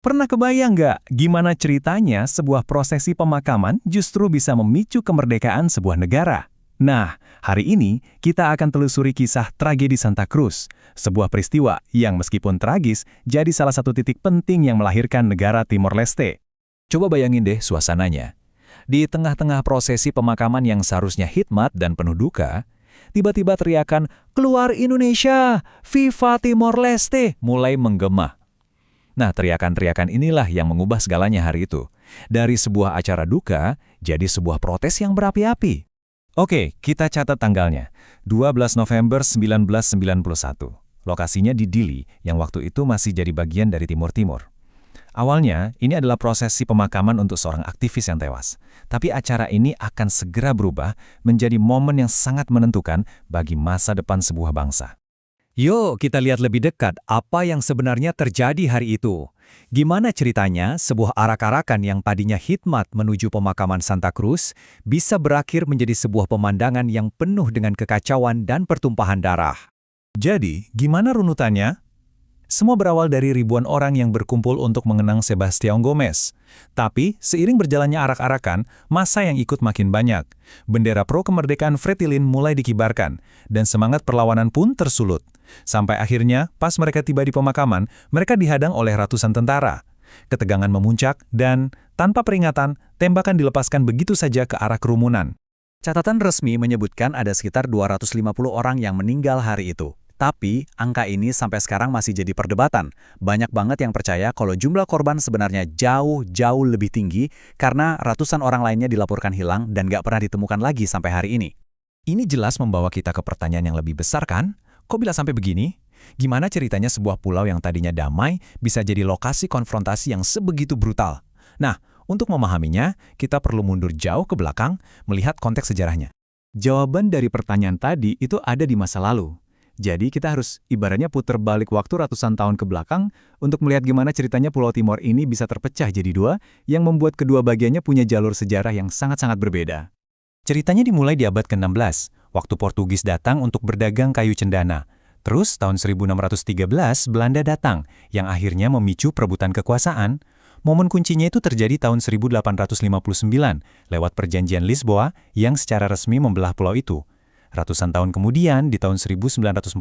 Pernah kebayang nggak gimana ceritanya sebuah prosesi pemakaman justru bisa memicu kemerdekaan sebuah negara? Nah, hari ini kita akan telusuri kisah tragedi Santa Cruz, sebuah peristiwa yang meskipun tragis jadi salah satu titik penting yang melahirkan negara Timor Leste. Coba bayangin deh suasananya. Di tengah-tengah prosesi pemakaman yang seharusnya hikmat dan penuh duka, tiba-tiba teriakan "Keluar Indonesia! Viva Timor Leste!" mulai menggema. Nah, teriakan-teriakan inilah yang mengubah segalanya hari itu. Dari sebuah acara duka, jadi sebuah protes yang berapi-api. Oke, kita catat tanggalnya. 12 November 1991. Lokasinya di Dili, yang waktu itu masih jadi bagian dari Timur Timur. Awalnya, ini adalah prosesi pemakaman untuk seorang aktivis yang tewas. Tapi acara ini akan segera berubah menjadi momen yang sangat menentukan bagi masa depan sebuah bangsa. Yuk kita lihat lebih dekat apa yang sebenarnya terjadi hari itu. Gimana ceritanya sebuah arak-arakan yang tadinya hikmat menuju pemakaman Santa Cruz bisa berakhir menjadi sebuah pemandangan yang penuh dengan kekacauan dan pertumpahan darah. Jadi, gimana runutannya? Semua berawal dari ribuan orang yang berkumpul untuk mengenang Sebastião Gomes. Tapi, seiring berjalannya arak-arakan, massa yang ikut makin banyak. Bendera pro kemerdekaan Fretilin mulai dikibarkan, dan semangat perlawanan pun tersulut. Sampai akhirnya, pas mereka tiba di pemakaman, mereka dihadang oleh ratusan tentara. Ketegangan memuncak, dan tanpa peringatan, tembakan dilepaskan begitu saja ke arah kerumunan. Catatan resmi menyebutkan ada sekitar 250 orang yang meninggal hari itu. Tapi, angka ini sampai sekarang masih jadi perdebatan. Banyak banget yang percaya kalau jumlah korban sebenarnya jauh lebih tinggi karena ratusan orang lainnya dilaporkan hilang dan gak pernah ditemukan lagi sampai hari ini. Ini jelas membawa kita ke pertanyaan yang lebih besar kan? Kok bisa sampai begini? Gimana ceritanya sebuah pulau yang tadinya damai bisa jadi lokasi konfrontasi yang sebegitu brutal? Nah, untuk memahaminya, kita perlu mundur jauh ke belakang melihat konteks sejarahnya. Jawaban dari pertanyaan tadi itu ada di masa lalu. Jadi kita harus ibaratnya putar balik waktu ratusan tahun ke belakang untuk melihat gimana ceritanya Pulau Timor ini bisa terpecah jadi dua yang membuat kedua bagiannya punya jalur sejarah yang sangat-sangat berbeda. Ceritanya dimulai di abad ke-16, waktu Portugis datang untuk berdagang kayu cendana. Terus tahun 1613 Belanda datang yang akhirnya memicu perebutan kekuasaan. Momen kuncinya itu terjadi tahun 1859 lewat perjanjian Lisboa yang secara resmi membelah pulau itu. Ratusan tahun kemudian, di tahun 1949,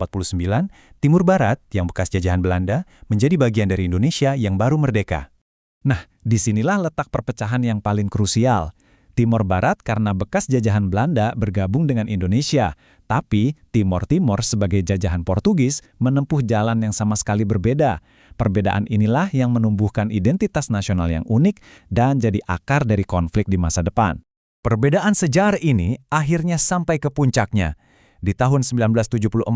Timur Barat, yang bekas jajahan Belanda, menjadi bagian dari Indonesia yang baru merdeka. Nah, disinilah letak perpecahan yang paling krusial. Timor Barat karena bekas jajahan Belanda bergabung dengan Indonesia, tapi Timor Timur sebagai jajahan Portugis menempuh jalan yang sama sekali berbeda. Perbedaan inilah yang menumbuhkan identitas nasional yang unik dan jadi akar dari konflik di masa depan. Perbedaan sejarah ini akhirnya sampai ke puncaknya. Di tahun 1974,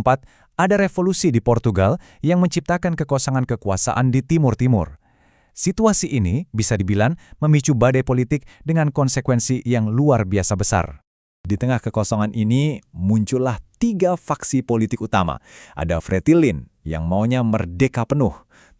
ada revolusi di Portugal yang menciptakan kekosongan kekuasaan di Timur Timur. Situasi ini bisa dibilang memicu badai politik dengan konsekuensi yang luar biasa besar. Di tengah kekosongan ini, muncullah 3 faksi politik utama. Ada Fretilin yang maunya merdeka penuh.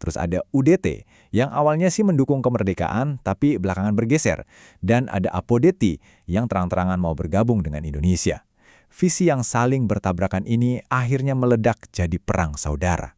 Terus ada UDT yang awalnya sih mendukung kemerdekaan tapi belakangan bergeser. Dan ada Apodeti yang terang-terangan mau bergabung dengan Indonesia. Visi yang saling bertabrakan ini akhirnya meledak jadi perang saudara.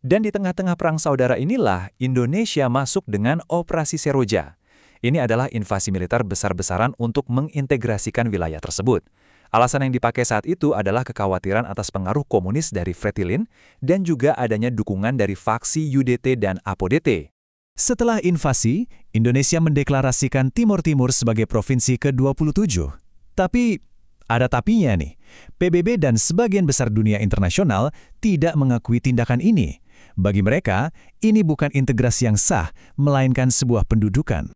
Dan di tengah-tengah perang saudara inilah Indonesia masuk dengan Operasi Seroja. Ini adalah invasi militer besar-besaran untuk mengintegrasikan wilayah tersebut. Alasan yang dipakai saat itu adalah kekhawatiran atas pengaruh komunis dari Fretilin dan juga adanya dukungan dari faksi UDT dan Apodeti. Setelah invasi, Indonesia mendeklarasikan Timor Timur sebagai provinsi ke-27. Tapi, ada tapinya nih. PBB dan sebagian besar dunia internasional tidak mengakui tindakan ini. Bagi mereka, ini bukan integrasi yang sah, melainkan sebuah pendudukan.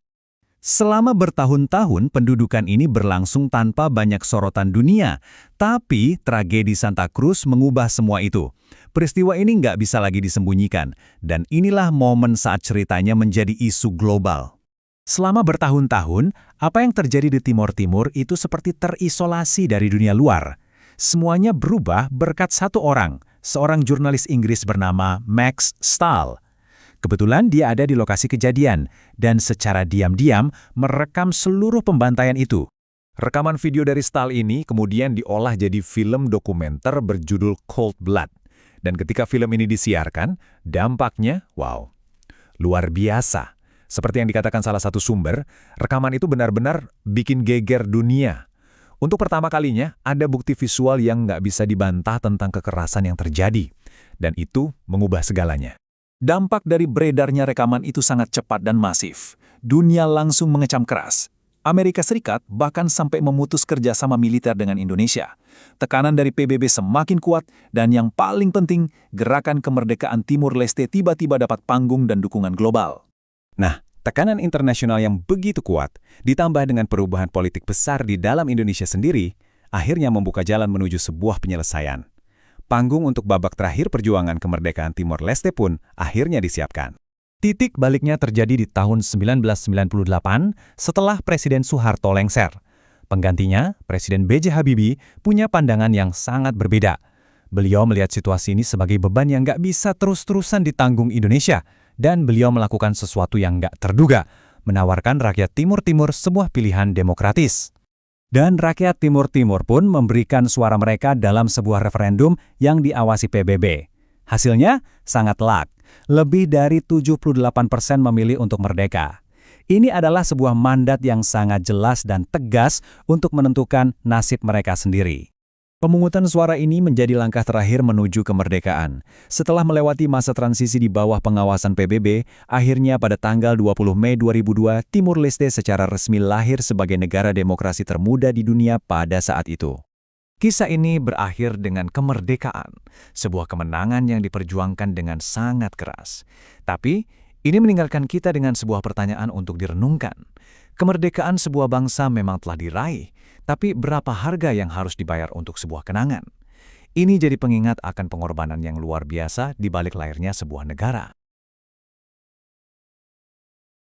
Selama bertahun-tahun, pendudukan ini berlangsung tanpa banyak sorotan dunia. Tapi, tragedi Santa Cruz mengubah semua itu. Peristiwa ini nggak bisa lagi disembunyikan. Dan inilah momen saat ceritanya menjadi isu global. Selama bertahun-tahun, apa yang terjadi di Timor Timur itu seperti terisolasi dari dunia luar. Semuanya berubah berkat satu orang, seorang jurnalis Inggris bernama Max Stahl. Kebetulan dia ada di lokasi kejadian, dan secara diam-diam merekam seluruh pembantaian itu. Rekaman video dari Stahl ini kemudian diolah jadi film dokumenter berjudul Cold Blood. Dan ketika film ini disiarkan, dampaknya, wow. Luar biasa. Seperti yang dikatakan salah satu sumber, rekaman itu benar-benar bikin geger dunia. Untuk pertama kalinya, ada bukti visual yang nggak bisa dibantah tentang kekerasan yang terjadi. Dan itu mengubah segalanya. Dampak dari beredarnya rekaman itu sangat cepat dan masif. Dunia langsung mengecam keras. Amerika Serikat bahkan sampai memutus kerjasama militer dengan Indonesia. Tekanan dari PBB semakin kuat, dan yang paling penting, gerakan kemerdekaan Timur Leste tiba-tiba dapat panggung dan dukungan global. Nah, tekanan internasional yang begitu kuat, ditambah dengan perubahan politik besar di dalam Indonesia sendiri, akhirnya membuka jalan menuju sebuah penyelesaian. Panggung untuk babak terakhir perjuangan kemerdekaan Timor Leste pun akhirnya disiapkan. Titik baliknya terjadi di tahun 1998 setelah Presiden Soeharto lengser. Penggantinya, Presiden B.J. Habibie punya pandangan yang sangat berbeda. Beliau melihat situasi ini sebagai beban yang nggak bisa terus-terusan ditanggung Indonesia, dan beliau melakukan sesuatu yang nggak terduga, menawarkan rakyat Timur-Timur sebuah pilihan demokratis. Dan rakyat Timur-Timur pun memberikan suara mereka dalam sebuah referendum yang diawasi PBB. Hasilnya sangat telak, lebih dari 78% memilih untuk merdeka. Ini adalah sebuah mandat yang sangat jelas dan tegas untuk menentukan nasib mereka sendiri. Pemungutan suara ini menjadi langkah terakhir menuju kemerdekaan. Setelah melewati masa transisi di bawah pengawasan PBB, akhirnya pada tanggal 20 Mei 2002, Timur Leste secara resmi lahir sebagai negara demokrasi termuda di dunia pada saat itu. Kisah ini berakhir dengan kemerdekaan, sebuah kemenangan yang diperjuangkan dengan sangat keras. Tapi, ini meninggalkan kita dengan sebuah pertanyaan untuk direnungkan. Kemerdekaan sebuah bangsa memang telah diraih, tapi berapa harga yang harus dibayar untuk sebuah kenangan? Ini jadi pengingat akan pengorbanan yang luar biasa di balik lahirnya sebuah negara.